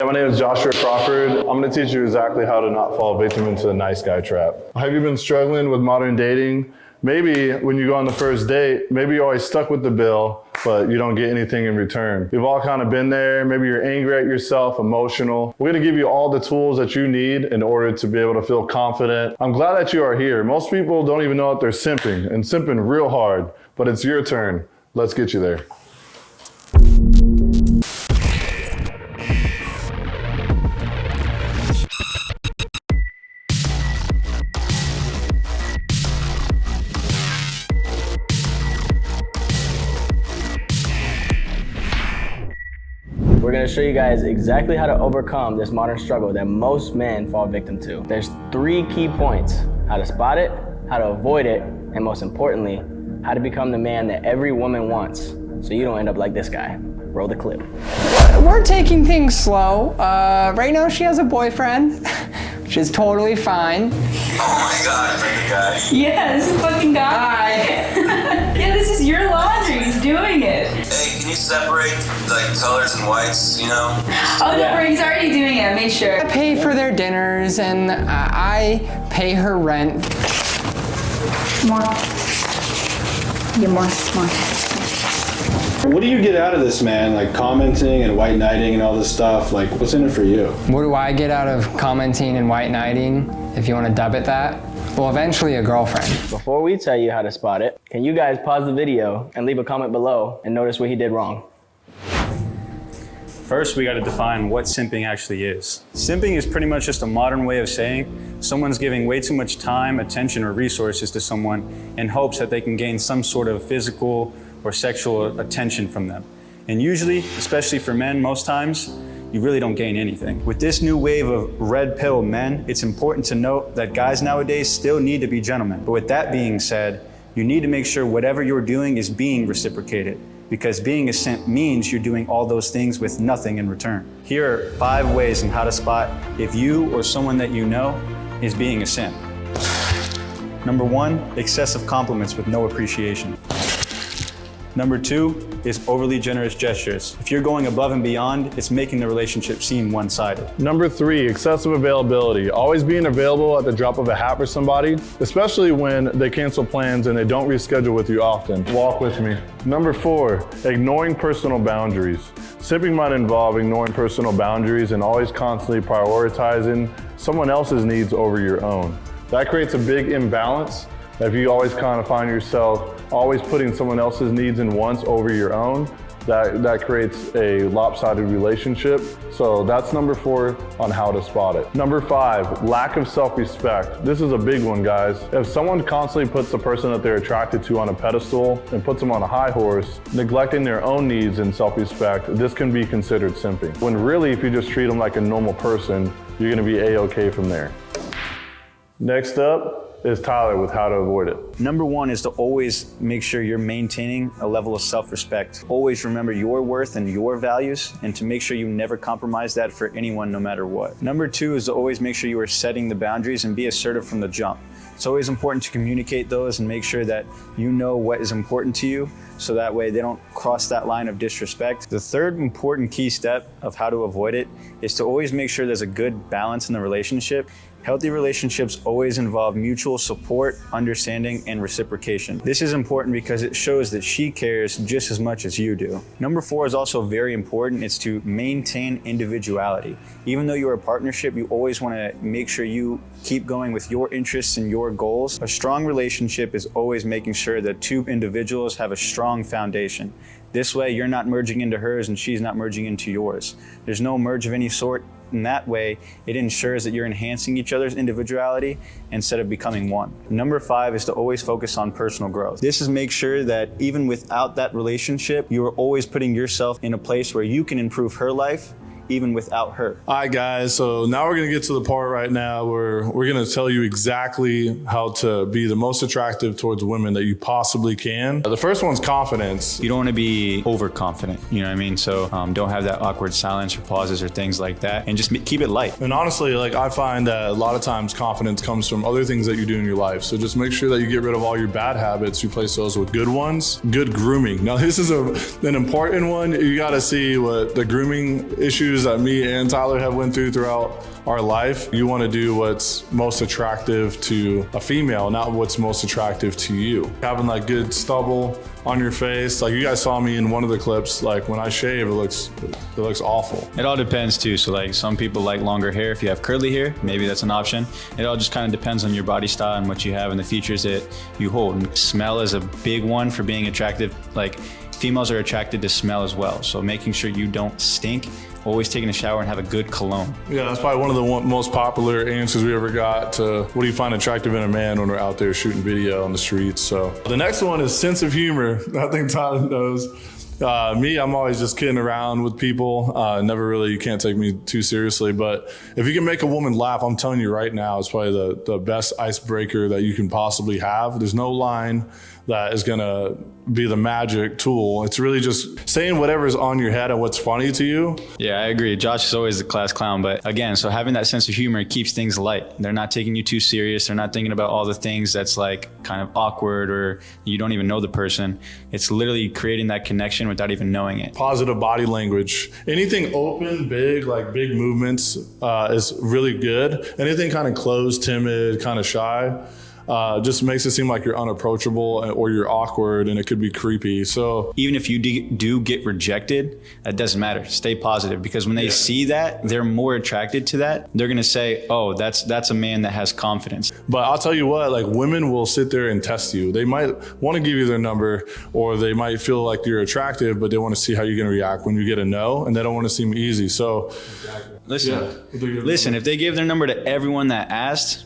my name is Joshua Crawford. I'm gonna teach you exactly how to not fall victim into the nice guy trap. Have you been struggling with modern dating? Maybe when you go on the first date, maybe you're always stuck with the bill, but you don't get anything in return. We've all kind of been there. Maybe you're angry at yourself, emotional. We're gonna give you all the tools that you need in order to be able to feel confident. I'm glad that you are here. Most people don't even know that they're simping, and simping real hard, but it's your turn. Let's get you there. We're gonna show you guys exactly how to overcome this modern struggle that most men fall victim to. There's 3 key points: how to spot it, how to avoid it, and most importantly, how to become the man that every woman wants, so you don't end up like this guy. Roll the clip. We're taking things slow. Right now she has a boyfriend, which is totally fine. Oh my God, the guy. Yeah, this is fucking guy. Yeah, this is your laundry. He's doing it. Hey, can you separate like colors and whites, you know? Oh, don't worry, he's already doing it. I made sure. I pay for their dinners and I pay her rent. More. Yeah, more. What do you get out of this, man? Like commenting and white knighting and all this stuff, like what's in it for you? What do I get out of commenting and white knighting, if you want to dub it that? Well, eventually a girlfriend. Before we tell you how to spot it, can you guys pause the video and leave a comment below and notice what he did wrong? First, we got to define what simping actually is. Simping is pretty much just a modern way of saying someone's giving way too much time, attention, or resources to someone in hopes that they can gain some sort of physical or sexual attention from them. And usually, especially for men, most times, you really don't gain anything. With this new wave of red pill men, it's important to note that guys nowadays still need to be gentlemen. But with that being said, you need to make sure whatever you're doing is being reciprocated, because being a simp means you're doing all those things with nothing in return. Here are 5 ways on how to spot if you or someone that you know is being a simp. Number 1, excessive compliments with no appreciation. Number 2 is overly generous gestures. If you're going above and beyond, it's making the relationship seem one-sided. Number 3, excessive availability. Always being available at the drop of a hat for somebody, especially when they cancel plans and they don't reschedule with you often. Walk with me. Number 4, ignoring personal boundaries. Simping might involve ignoring personal boundaries and always constantly prioritizing someone else's needs over your own. That creates a big imbalance. If you always kind of find yourself always putting someone else's needs and wants over your own, that creates a lopsided relationship. So that's number 4 on how to spot it. Number 5, lack of self-respect. This is a big one, guys. If someone constantly puts the person that they're attracted to on a pedestal and puts them on a high horse, neglecting their own needs and self-respect, this can be considered simping. When really, if you just treat them like a normal person, you're gonna be A-okay from there. Next up is Tyler with how to avoid it. Number 1 is to always make sure you're maintaining a level of self-respect. Always remember your worth and your values, and to make sure you never compromise that for anyone, no matter what. Number 2 is to always make sure you are setting the boundaries and be assertive from the jump. It's always important to communicate those and make sure that you know what is important to you, so that way they don't cross that line of disrespect. The third important key step of how to avoid it is to always make sure there's a good balance in the relationship. Healthy relationships always involve mutual support, understanding, and reciprocation. This is important because it shows that she cares just as much as you do. Number 4 is also very important. It's to maintain individuality. Even though you're a partnership, you always want to make sure you keep going with your interests and your goals. A strong relationship is always making sure that 2 individuals have a strong foundation. This way, you're not merging into hers and she's not merging into yours. There's no merge of any sort. In that way, it ensures that you're enhancing each other's individuality instead of becoming one. Number 5 is to always focus on personal growth. This is make sure that even without that relationship, you are always putting yourself in a place where you can improve her life even without her. All right, guys, so now we're gonna get to the part right now where we're gonna tell you exactly how to be the most attractive towards women that you possibly can. The first one's confidence. You don't want to be overconfident, you know what I mean? So don't have that awkward silence or pauses or things like that, and just keep it light. And honestly, like I find that a lot of times confidence comes from other things that you do in your life. So just make sure that you get rid of all your bad habits, replace those with good ones. Good grooming. Now this is an important one. You gotta see what the grooming issues issues that me and Tyler have went through throughout our life. You want to do what's most attractive to a female, not what's most attractive to you. Having like good stubble on your face, like you guys saw me in one of the clips, like when I shave, it looks awful. It all depends too. So like some people like longer hair. If you have curly hair, maybe that's an option. It all just kind of depends on your body style and what you have and the features that you hold. And smell is a big one for being attractive. Like females are attracted to smell as well. So making sure you don't stink, always taking a shower and have a good cologne. Yeah, that's probably one of the most popular answers we ever got to what do you find attractive in a man when we're out there shooting video on the streets. So the next one is sense of humor. I think Tyler knows. Me, I'm always just kidding around with people. Never really, you can't take me too seriously. But if you can make a woman laugh, I'm telling you right now, it's probably the best icebreaker that you can possibly have. There's no line that is gonna be the magic tool. It's really just saying whatever's on your head and what's funny to you. Yeah, I agree. Josh is always the class clown, but again, so having that sense of humor keeps things light. They're not taking you too serious. They're not thinking about all the things that's like kind of awkward or you don't even know the person. It's literally creating that connection without even knowing it. Positive body language. Anything open, big, like big movements is really good. Anything kind of closed, timid, kind of shy, just makes it seem like you're unapproachable or you're awkward and it could be creepy. So even if you do get rejected, that doesn't matter. Stay positive, because when they see that, they're more attracted to that. They're gonna say, oh, that's a man that has confidence. But I'll tell you what, like women will sit there and test you. They might want to give you their number, or they might feel like you're attractive, but they want to see how you're gonna react when you get a no, and they don't want to seem easy. So listen, if they gave their number to everyone that asked,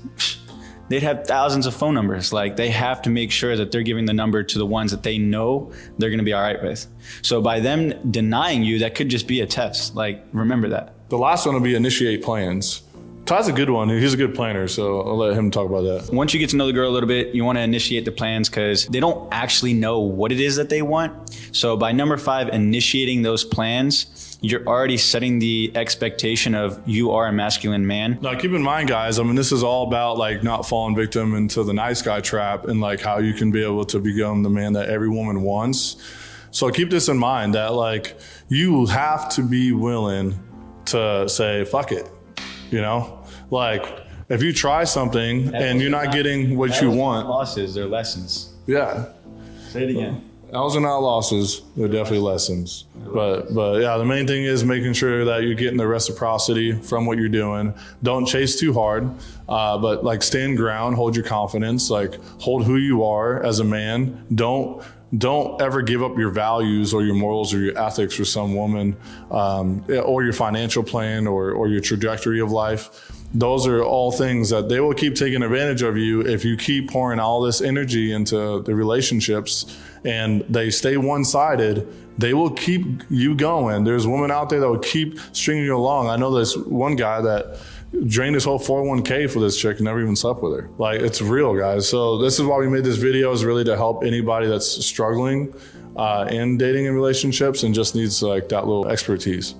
they'd have thousands of phone numbers. Like they have to make sure that they're giving the number to the ones that they know they're gonna be all right with. So by them denying you, that could just be a test. Like, remember that. The last one will be initiate plans. Ty's a good one. He's a good planner, so I'll let him talk about that. Once you get to know the girl a little bit, you want to initiate the plans because they don't actually know what it is that they want. So by number 5, initiating those plans, you're already setting the expectation of you are a masculine man. Now, keep in mind, guys, I mean, this is all about like not falling victim into the nice guy trap and like how you can be able to become the man that every woman wants. So keep this in mind that like you have to be willing to say, fuck it. You know, like if you try something and you're not getting what you want. Losses, they're lessons. Yeah. Say it again. Those are not losses. They're definitely lessons. But yeah, the main thing is making sure that you're getting the reciprocity from what you're doing. Don't chase too hard, but like stand ground, hold your confidence, like hold who you are as a man. Don't ever give up your values or your morals or your ethics for some woman, or your financial plan or your trajectory of life. Those are all things that they will keep taking advantage of you if you keep pouring all this energy into the relationships and they stay one-sided. They will keep you going. There's women out there that will keep stringing you along. I know this one guy that drained his whole 401k for this chick and never even slept with her. Like, it's real, guys. So this is why we made this video, is really to help anybody that's struggling in dating and relationships and just needs like that little expertise.